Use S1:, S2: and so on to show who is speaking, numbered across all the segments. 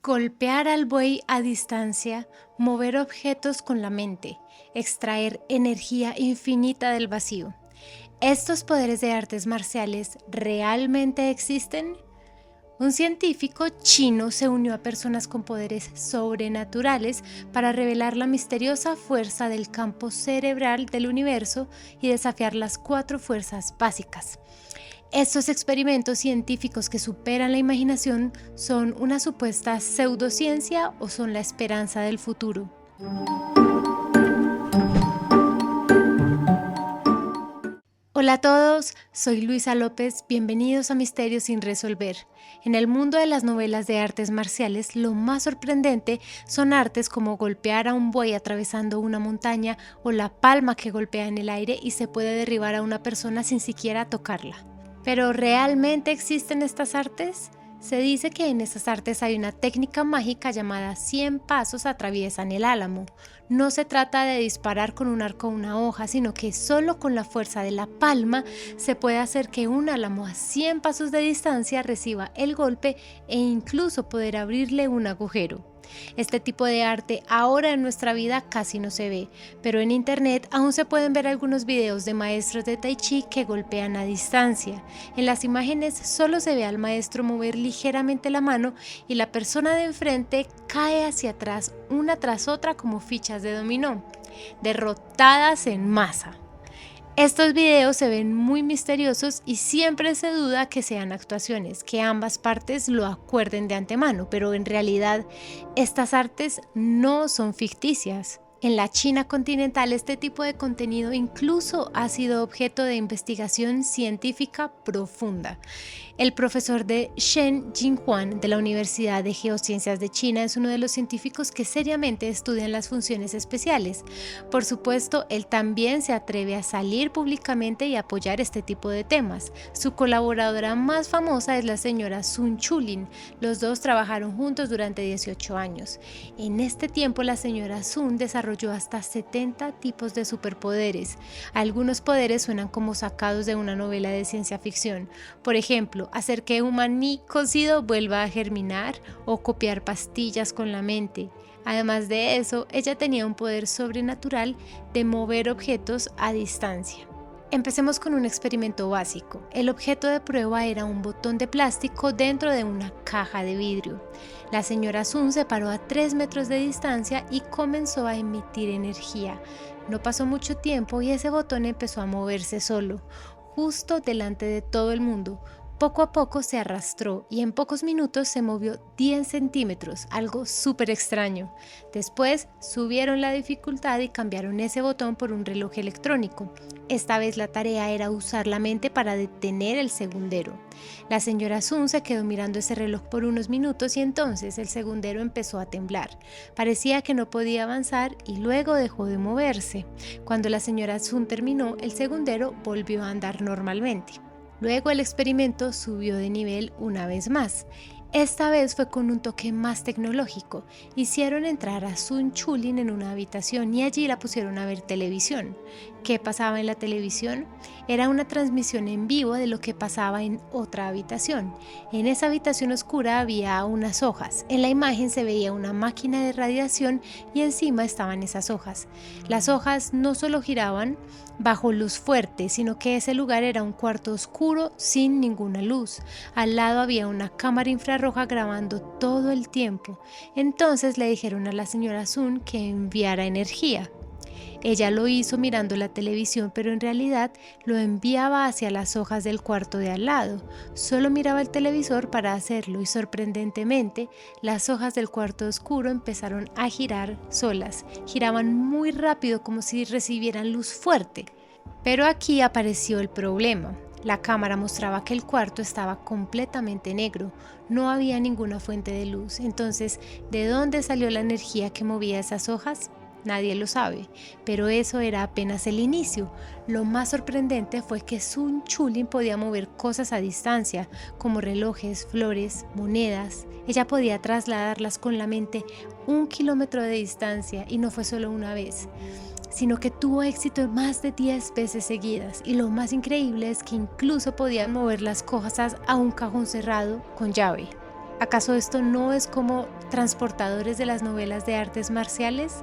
S1: Golpear al buey a distancia, mover objetos con la mente, extraer energía infinita del vacío. ¿Estos poderes de artes marciales realmente existen? Un científico chino se unió a personas con poderes sobrenaturales para revelar la misteriosa fuerza del campo cerebral del universo y desafiar las 4 fuerzas básicas. Estos experimentos científicos que superan la imaginación son una supuesta pseudociencia o son la esperanza del futuro. Hola a todos, soy Luisa López, bienvenidos a Misterios sin resolver. En el mundo de las novelas de artes marciales, lo más sorprendente son artes como golpear a un buey atravesando una montaña o la palma que golpea en el aire y se puede derribar a una persona sin siquiera tocarla. ¿Pero realmente existen estas artes? Se dice que en estas artes hay una técnica mágica llamada 100 pasos atraviesan el álamo. No se trata de disparar con un arco o una hoja, sino que solo con la fuerza de la palma se puede hacer que un álamo a 100 pasos de distancia reciba el golpe e incluso poder abrirle un agujero. Este tipo de arte ahora en nuestra vida casi no se ve, pero en internet aún se pueden ver algunos videos de maestros de Tai Chi que golpean a distancia. En las imágenes solo se ve al maestro mover ligeramente la mano y la persona de enfrente cae hacia atrás una tras otra como fichas de dominó, derrotadas en masa. Estos videos se ven muy misteriosos y siempre se duda que sean actuaciones, que ambas partes lo acuerden de antemano, pero en realidad estas artes no son ficticias. En la China continental este tipo de contenido incluso ha sido objeto de investigación científica profunda. El profesor de Shen Jinhuan de la Universidad de Geociencias de China es uno de los científicos que seriamente estudian las funciones especiales. Por supuesto, él también se atreve a salir públicamente y apoyar este tipo de temas. Su colaboradora más famosa es la señora Sun Chulin. Los dos trabajaron juntos durante 18 años. En este tiempo, la señora Sun desarrolló hasta 70 tipos de superpoderes. Algunos poderes suenan como sacados de una novela de ciencia ficción. Por ejemplo, hacer que un maní cocido vuelva a germinar o copiar pastillas con la mente. Además de eso, ella tenía un poder sobrenatural de mover objetos a distancia. Empecemos con un experimento básico. El objeto de prueba era un botón de plástico dentro de una caja de vidrio. La señora Sun se paró a 3 metros de distancia y comenzó a emitir energía. No pasó mucho tiempo y ese botón empezó a moverse solo, justo delante de todo el mundo. Poco a poco se arrastró y en pocos minutos se movió 10 centímetros, algo súper extraño. Después subieron la dificultad y cambiaron ese botón por un reloj electrónico. Esta vez la tarea era usar la mente para detener el segundero. La señora Sun se quedó mirando ese reloj por unos minutos y entonces el segundero empezó a temblar. Parecía que no podía avanzar y luego dejó de moverse. Cuando la señora Sun terminó, el segundero volvió a andar normalmente. Luego el experimento subió de nivel una vez más. Esta vez fue con un toque más tecnológico. Hicieron entrar a Sun Chulin en una habitación y allí la pusieron a ver televisión. ¿Qué pasaba en la televisión? Era una transmisión en vivo de lo que pasaba en otra habitación. En esa habitación oscura había unas hojas. En la imagen se veía una máquina de radiación y encima estaban esas hojas. Las hojas no solo giraban bajo luz fuerte, sino que ese lugar era un cuarto oscuro sin ninguna luz. Al lado había una cámara infrarroja grabando todo el tiempo. Entonces le dijeron a la señora Sun que enviara energía. Ella lo hizo mirando la televisión, pero en realidad lo enviaba hacia las hojas del cuarto de al lado. Solo miraba el televisor para hacerlo y sorprendentemente las hojas del cuarto oscuro empezaron a girar solas. Giraban muy rápido como si recibieran luz fuerte. Pero aquí apareció el problema. La cámara mostraba que el cuarto estaba completamente negro, no había ninguna fuente de luz. Entonces, ¿de dónde salió la energía que movía esas hojas? Nadie lo sabe, pero eso era apenas el inicio. Lo más sorprendente fue que Sun Chulin podía mover cosas a distancia, como relojes, flores, monedas. Ella podía trasladarlas con la mente 1 kilómetro de distancia y no fue solo una vez, sino que tuvo éxito más de 10 veces seguidas. Y lo más increíble es que incluso podía mover las cosas a un cajón cerrado con llave. ¿Acaso esto no es como transportadores de las novelas de artes marciales?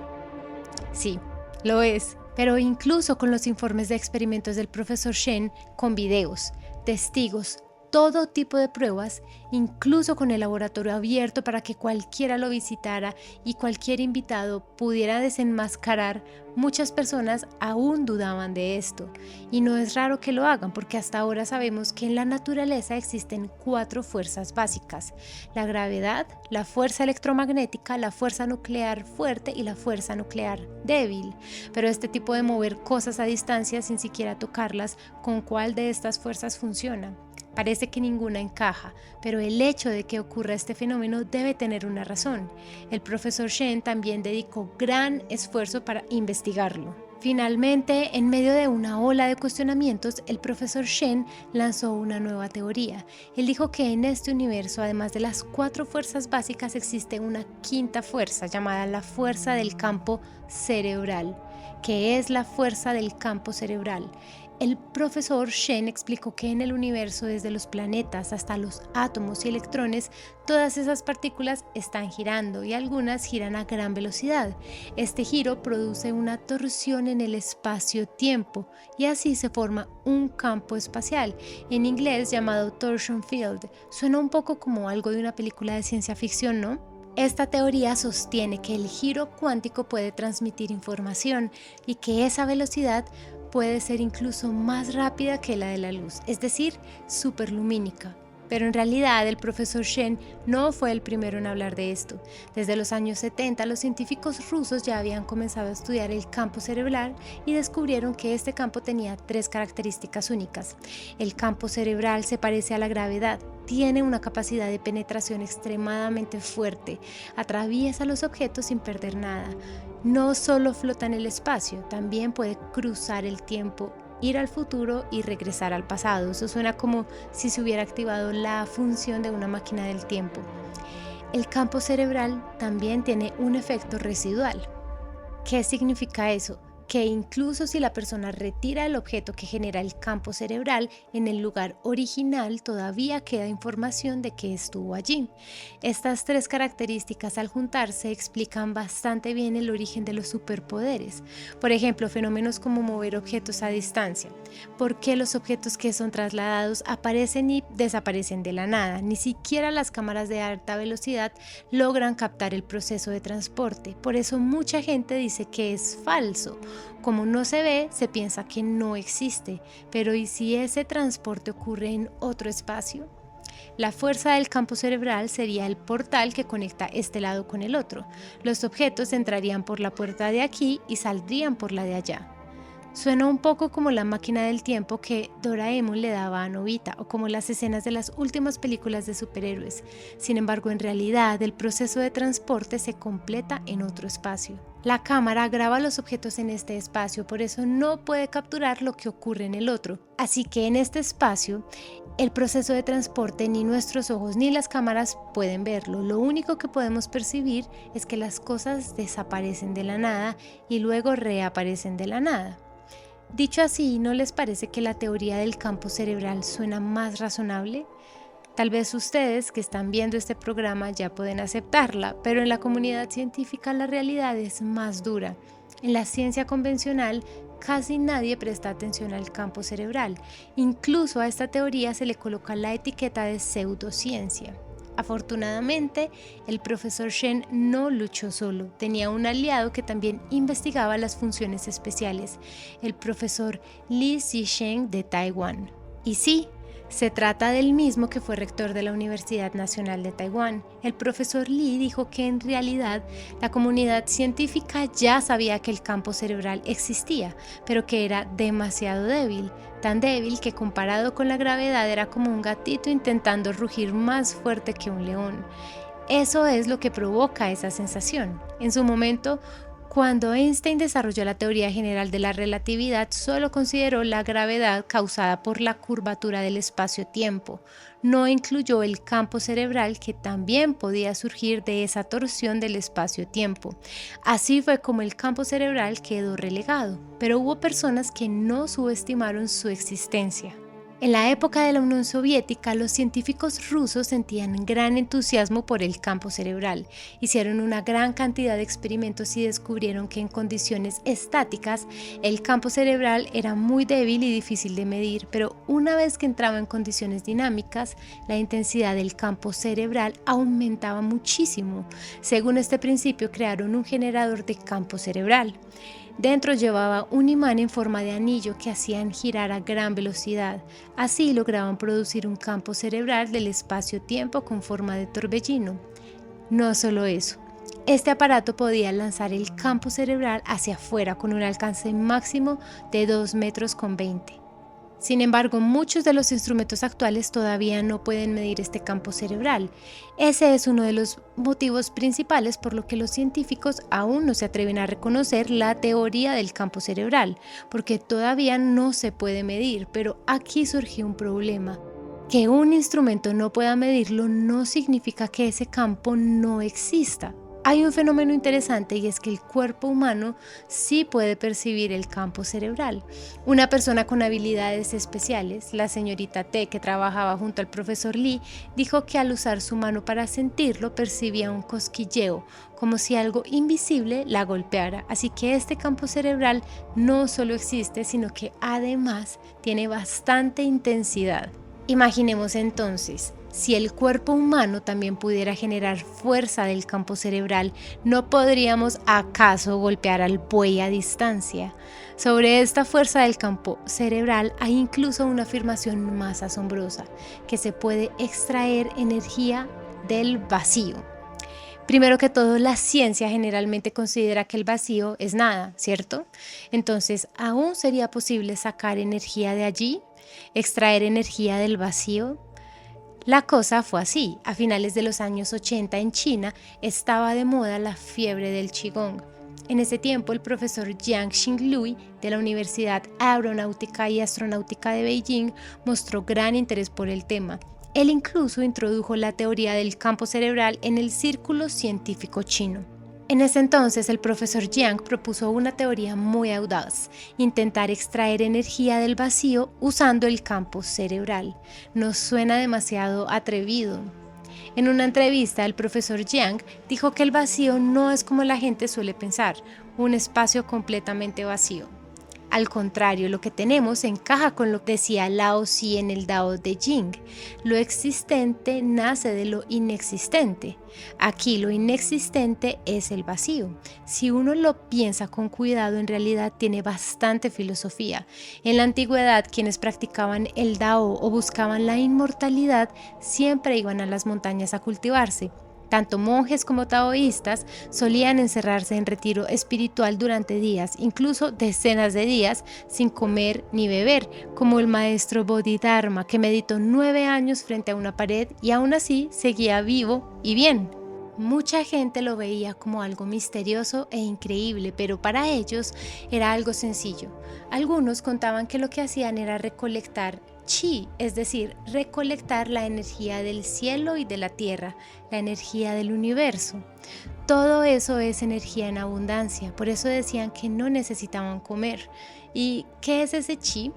S1: Sí, lo es, pero incluso con los informes de experimentos del profesor Shen, con videos, testigos, todo tipo de pruebas, incluso con el laboratorio abierto para que cualquiera lo visitara y cualquier invitado pudiera desenmascarar, muchas personas aún dudaban de esto. Y no es raro que lo hagan porque hasta ahora sabemos que en la naturaleza existen 4 fuerzas básicas: la gravedad, la fuerza electromagnética, la fuerza nuclear fuerte y la fuerza nuclear débil. Pero este tipo de mover cosas a distancia sin siquiera tocarlas, ¿con cuál de estas fuerzas funciona? Parece que ninguna encaja, pero el hecho de que ocurra este fenómeno debe tener una razón. El profesor Shen también dedicó gran esfuerzo para investigarlo. Finalmente, en medio de una ola de cuestionamientos, el profesor Shen lanzó una nueva teoría. Él dijo que en este universo, además de las 4 fuerzas básicas, existe una quinta fuerza llamada la fuerza del campo cerebral. ¿Qué es la fuerza del campo cerebral? El profesor Shen explicó que en el universo, desde los planetas hasta los átomos y electrones, todas esas partículas están girando y algunas giran a gran velocidad. Este giro produce una torsión en el espacio-tiempo y así se forma un campo espacial, en inglés llamado torsion field. Suena un poco como algo de una película de ciencia ficción, ¿no? Esta teoría sostiene que el giro cuántico puede transmitir información y que esa velocidad puede ser incluso más rápida que la de la luz, es decir, superlumínica. Pero en realidad el profesor Shen no fue el primero en hablar de esto. Desde los años 70 los científicos rusos ya habían comenzado a estudiar el campo cerebral y descubrieron que este campo tenía 3 características únicas. El campo cerebral se parece a la gravedad, tiene una capacidad de penetración extremadamente fuerte, atraviesa los objetos sin perder nada. No solo flota en el espacio, también puede cruzar el tiempo, ir al futuro y regresar al pasado. Eso suena como si se hubiera activado la función de una máquina del tiempo. El campo cerebral también tiene un efecto residual. ¿Qué significa eso? Que incluso si la persona retira el objeto que genera el campo cerebral, en el lugar original todavía queda información de que estuvo allí. Estas 3 características al juntarse explican bastante bien el origen de los superpoderes. Por ejemplo, fenómenos como mover objetos a distancia. ¿Por qué los objetos que son trasladados aparecen y desaparecen de la nada? Ni siquiera las cámaras de alta velocidad logran captar el proceso de transporte. Por eso mucha gente dice que es falso. Como no se ve, se piensa que no existe, pero ¿y si ese transporte ocurre en otro espacio? La fuerza del campo cerebral sería el portal que conecta este lado con el otro. Los objetos entrarían por la puerta de aquí y saldrían por la de allá. Suena un poco como la máquina del tiempo que Doraemon le daba a Nobita o como las escenas de las últimas películas de superhéroes. Sin embargo, en realidad, el proceso de transporte se completa en otro espacio. La cámara graba los objetos en este espacio, por eso no puede capturar lo que ocurre en el otro. Así que en este espacio, el proceso de transporte ni nuestros ojos ni las cámaras pueden verlo. Lo único que podemos percibir es que las cosas desaparecen de la nada y luego reaparecen de la nada. Dicho así, ¿no les parece que la teoría del campo cerebral suena más razonable? Tal vez ustedes que están viendo este programa ya pueden aceptarla, pero en la comunidad científica la realidad es más dura. En la ciencia convencional casi nadie presta atención al campo cerebral. Incluso a esta teoría se le coloca la etiqueta de pseudociencia. Afortunadamente, el profesor Shen no luchó solo, tenía un aliado que también investigaba las funciones especiales, el profesor Li Zisheng de Taiwán. Y sí, se trata del mismo que fue rector de la Universidad Nacional de Taiwán. El profesor Li dijo que en realidad la comunidad científica ya sabía que el campo cerebral existía, pero que era demasiado débil, tan débil que comparado con la gravedad era como un gatito intentando rugir más fuerte que un león. Eso es lo que provoca esa sensación. En su momento, cuando Einstein desarrolló la teoría general de la relatividad, solo consideró la gravedad causada por la curvatura del espacio-tiempo. No incluyó el campo cerebral que también podía surgir de esa torsión del espacio-tiempo. Así fue como el campo cerebral quedó relegado, pero hubo personas que no subestimaron su existencia. En la época de la Unión Soviética, los científicos rusos sentían gran entusiasmo por el campo cerebral. Hicieron una gran cantidad de experimentos y descubrieron que en condiciones estáticas el campo cerebral era muy débil y difícil de medir, pero una vez que entraba en condiciones dinámicas, la intensidad del campo cerebral aumentaba muchísimo. Según este principio, crearon un generador de campo cerebral. Dentro llevaba un imán en forma de anillo que hacían girar a gran velocidad. Así lograban producir un campo cerebral del espacio-tiempo con forma de torbellino. No solo eso, este aparato podía lanzar el campo cerebral hacia afuera con un alcance máximo de 2,20 metros. Sin embargo, muchos de los instrumentos actuales todavía no pueden medir este campo cerebral. Ese es uno de los motivos principales por lo que los científicos aún no se atreven a reconocer la teoría del campo cerebral, porque todavía no se puede medir, pero aquí surgió un problema. Que un instrumento no pueda medirlo no significa que ese campo no exista. Hay un fenómeno interesante y es que el cuerpo humano sí puede percibir el campo cerebral. Una persona con habilidades especiales, la señorita T, que trabajaba junto al profesor Lee, dijo que al usar su mano para sentirlo percibía un cosquilleo, como si algo invisible la golpeara. Así que este campo cerebral no solo existe, sino que además tiene bastante intensidad. Imaginemos entonces, si el cuerpo humano también pudiera generar fuerza del campo cerebral, ¿no podríamos acaso golpear al buey a distancia? Sobre esta fuerza del campo cerebral hay incluso una afirmación más asombrosa, que se puede extraer energía del vacío. Primero que todo, la ciencia generalmente considera que el vacío es nada, ¿cierto? Entonces, ¿aún sería posible sacar energía de allí? ¿Extraer energía del vacío? La cosa fue así. A finales de los años 80 en China estaba de moda la fiebre del Qigong. En ese tiempo el profesor Jiang Xinglui de la Universidad Aeronáutica y Astronáutica de Beijing mostró gran interés por el tema. Él incluso introdujo la teoría del campo cerebral en el círculo científico chino. En ese entonces el profesor Jiang propuso una teoría muy audaz: intentar extraer energía del vacío usando el campo cerebral. Nos suena demasiado atrevido. En una entrevista, el profesor Jiang dijo que el vacío no es como la gente suele pensar, un espacio completamente vacío. Al contrario, lo que tenemos encaja con lo que decía Lao Tzu en el Dao de Jing. Lo existente nace de lo inexistente. Aquí lo inexistente es el vacío. Si uno lo piensa con cuidado, en realidad tiene bastante filosofía. En la antigüedad, quienes practicaban el Dao o buscaban la inmortalidad siempre iban a las montañas a cultivarse. Tanto monjes como taoístas solían encerrarse en retiro espiritual durante días, incluso decenas de días, sin comer ni beber, como el maestro Bodhidharma, que meditó 9 años frente a una pared y aún así seguía vivo y bien. Mucha gente lo veía como algo misterioso e increíble, pero para ellos era algo sencillo. Algunos contaban que lo que hacían era recolectar chi, es decir, recolectar la energía del cielo y de la tierra, la energía del universo. Todo eso es energía en abundancia, por eso decían que no necesitaban comer. ¿Y qué es ese chi?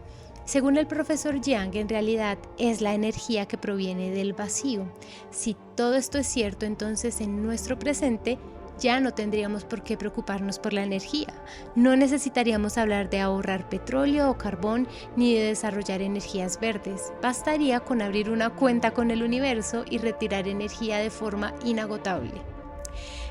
S1: Según el profesor Yang, en realidad es la energía que proviene del vacío. Si todo esto es cierto, entonces en nuestro presente ya no tendríamos por qué preocuparnos por la energía. No necesitaríamos hablar de ahorrar petróleo o carbón ni de desarrollar energías verdes. Bastaría con abrir una cuenta con el universo y retirar energía de forma inagotable.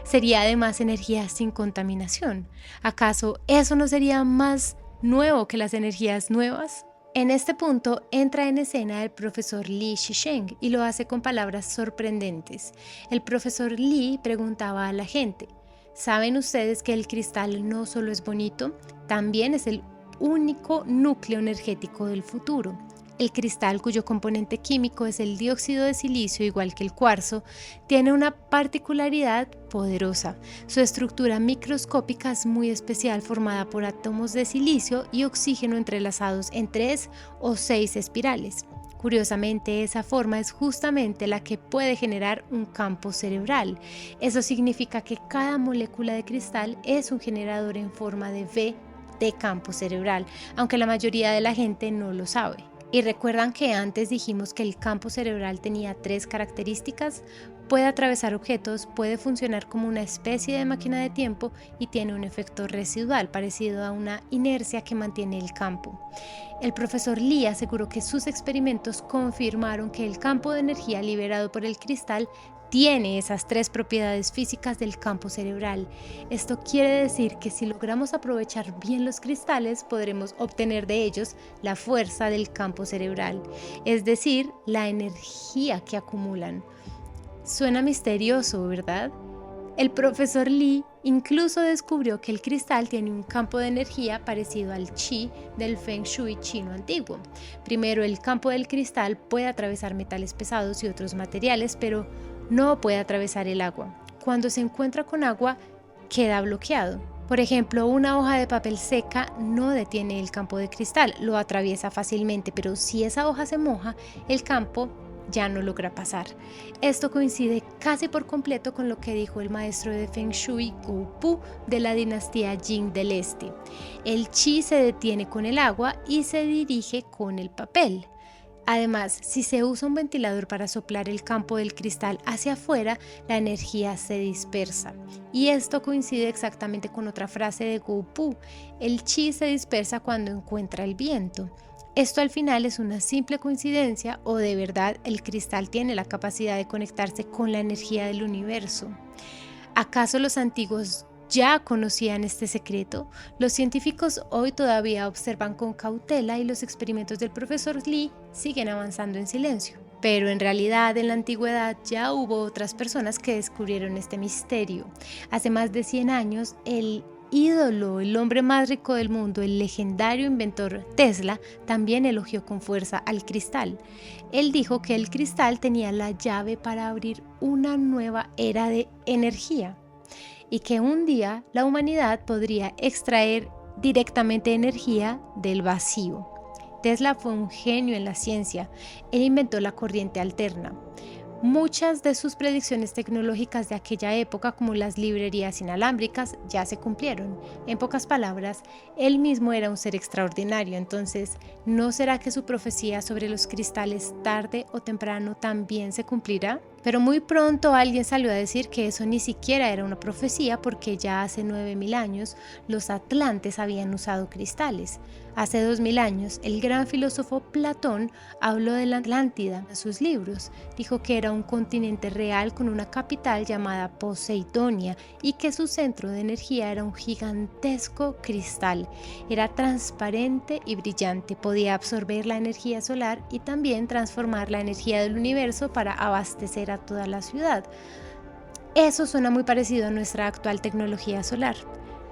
S1: Sería además energía sin contaminación. ¿Acaso eso no sería más nuevo que las energías nuevas? En este punto entra en escena el profesor Li Shisheng y lo hace con palabras sorprendentes. El profesor Li preguntaba a la gente: ¿saben ustedes que el cristal no solo es bonito, también es el único núcleo energético del futuro? El cristal, cuyo componente químico es el dióxido de silicio, igual que el cuarzo, tiene una particularidad poderosa. Su estructura microscópica es muy especial, formada por átomos de silicio y oxígeno entrelazados en 3 o 6 espirales. Curiosamente, esa forma es justamente la que puede generar un campo cerebral. Eso significa que cada molécula de cristal es un generador en forma de V de campo cerebral, aunque la mayoría de la gente no lo sabe. Y recuerdan que antes dijimos que el campo cerebral tenía 3 características: puede atravesar objetos, puede funcionar como una especie de máquina de tiempo y tiene un efecto residual parecido a una inercia que mantiene el campo. El profesor Lee aseguró que sus experimentos confirmaron que el campo de energía liberado por el cristal tiene esas 3 propiedades físicas del campo cerebral. Esto quiere decir que si logramos aprovechar bien los cristales, podremos obtener de ellos la fuerza del campo cerebral, es decir, la energía que acumulan. Suena misterioso, ¿verdad? El profesor Lee incluso descubrió que el cristal tiene un campo de energía parecido al chi del Feng Shui chino antiguo. Primero, el campo del cristal puede atravesar metales pesados y otros materiales, pero no puede atravesar el agua. Cuando se encuentra con agua, queda bloqueado. Por ejemplo, una hoja de papel seca no detiene el campo de cristal, lo atraviesa fácilmente, pero si esa hoja se moja, el campo ya no logra pasar. Esto coincide casi por completo con lo que dijo el maestro de Feng Shui Gu Pu de la dinastía Jin del Este. El chi se detiene con el agua y se dirige con el papel. Además, si se usa un ventilador para soplar el campo del cristal hacia afuera, la energía se dispersa. Y esto coincide exactamente con otra frase de Gu Pu: el chi se dispersa cuando encuentra el viento. Esto al final es una simple coincidencia, o de verdad el cristal tiene la capacidad de conectarse con la energía del universo. ¿Acaso los antiguos ya conocían este secreto? Los científicos hoy todavía observan con cautela y los experimentos del profesor Lee siguen avanzando en silencio. Pero en realidad en la antigüedad ya hubo otras personas que descubrieron este misterio. Hace más de 100 años, el hombre más rico del mundo, el legendario inventor Tesla, también elogió con fuerza al cristal. Él dijo que el cristal tenía la llave para abrir una nueva era de energía y que un día la humanidad podría extraer directamente energía del vacío. Tesla fue un genio en la ciencia. Él inventó la corriente alterna. Muchas de sus predicciones tecnológicas de aquella época, como las librerías inalámbricas, ya se cumplieron. En pocas palabras, él mismo era un ser extraordinario. Entonces, ¿no será que su profecía sobre los cristales tarde o temprano también se cumplirá? Pero muy pronto alguien salió a decir que eso ni siquiera era una profecía, porque ya hace 9000 años los atlantes habían usado cristales. Hace 2000 años el gran filósofo Platón habló de la Atlántida en sus libros. Dijo que era un continente real con una capital llamada Poseidonia y que su centro de energía era un gigantesco cristal. Era transparente y brillante, podía absorber la energía solar y también transformar la energía del universo para abastecer a toda la ciudad. Eso suena muy parecido a nuestra actual tecnología solar.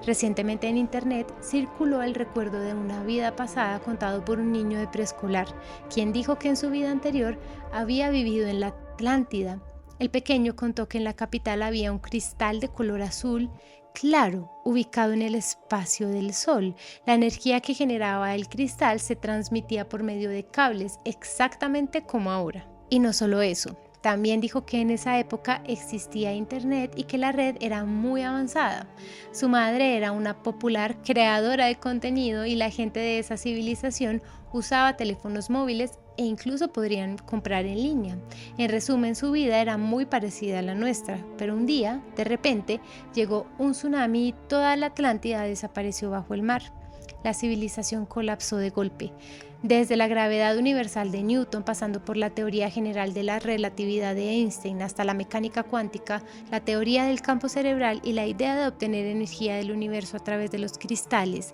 S1: Recientemente en internet circuló el recuerdo de una vida pasada contado por un niño de preescolar, quien dijo que en su vida anterior había vivido en la Atlántida. El pequeño contó que en la capital había un cristal de color azul claro, ubicado en el espacio del Sol. La energía que generaba el cristal se transmitía por medio de cables, exactamente como ahora. Y no solo eso. También dijo que en esa época existía internet y que la red era muy avanzada. Su madre era una popular creadora de contenido y la gente de esa civilización usaba teléfonos móviles e incluso podrían comprar en línea. En resumen, su vida era muy parecida a la nuestra, pero un día, de repente, llegó un tsunami y toda la Atlántida desapareció bajo el mar. La civilización colapsó de golpe. Desde la gravedad universal de Newton, pasando por la teoría general de la relatividad de Einstein hasta la mecánica cuántica, la teoría del campo cerebral y la idea de obtener energía del universo a través de los cristales.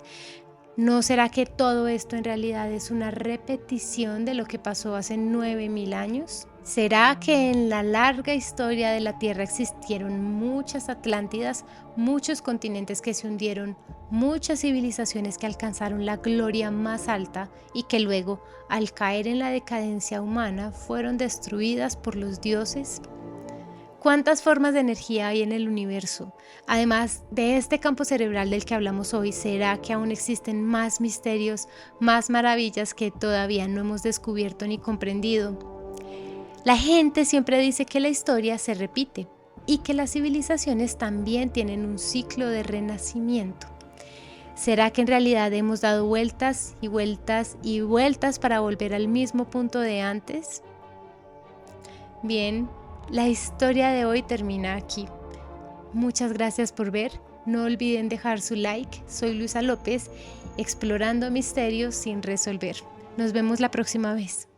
S1: ¿No será que todo esto en realidad es una repetición de lo que pasó hace 9000 años? ¿Será que en la larga historia de la Tierra existieron muchas Atlántidas, muchos continentes que se hundieron, muchas civilizaciones que alcanzaron la gloria más alta y que luego, al caer en la decadencia humana, fueron destruidas por los dioses? ¿Cuántas formas de energía hay en el universo? Además de este campo cerebral del que hablamos hoy, ¿será que aún existen más misterios, más maravillas que todavía no hemos descubierto ni comprendido? La gente siempre dice que la historia se repite y que las civilizaciones también tienen un ciclo de renacimiento. ¿Será que en realidad hemos dado vueltas y vueltas y vueltas para volver al mismo punto de antes? Bien, la historia de hoy termina aquí. Muchas gracias por ver. No olviden dejar su like. Soy Luisa López, explorando misterios sin resolver. Nos vemos la próxima vez.